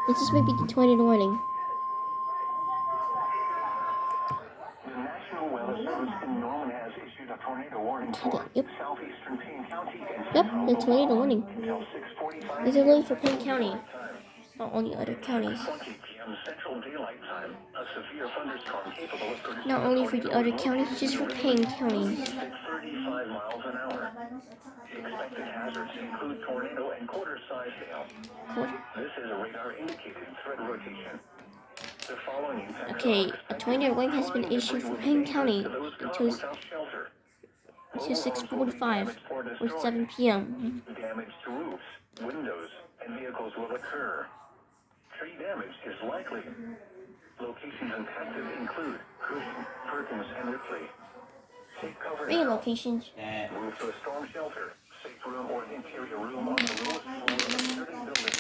This may be the tornado warning. The National Weather Service in Norman has issued a tornado warning for southeastern Payne County and the tornado warning. until 6:45. These are only for Payne County, not only other counties. 20 p.m. Central Daylight Time, a severe thunderstorm capable of producing Not only for the other counties, just for Payne County. 35 miles an hour. Expected hazards include tornado and quarter-size hail. This is a radar-indicated threat rotation. The following impacts Okay, a tornado warning has been issued for Payne County until 6:45 or 7 p.m. Damage to roofs, windows, and vehicles will occur. Tree damage is likely. Locations impacted include Cushing, Perkins, and Ripley. Take cover Three now. locations. Move to a storm shelter, safe room, or interior room on the lowest floor of a sturdy building.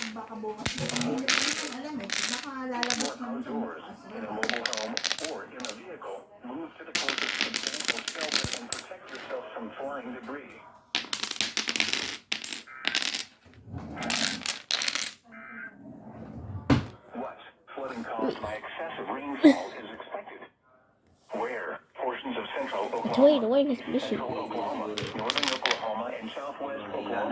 Work outdoors, in a mobile home, or in a vehicle. Move to the closest substantial shelter and protect yourself from flying debris. What? Flooding caused by excessive rainfall is expected. Where? Portions of central Oklahoma, A tornado warning has been issued. central Oklahoma, northern Oklahoma, and southwest Oklahoma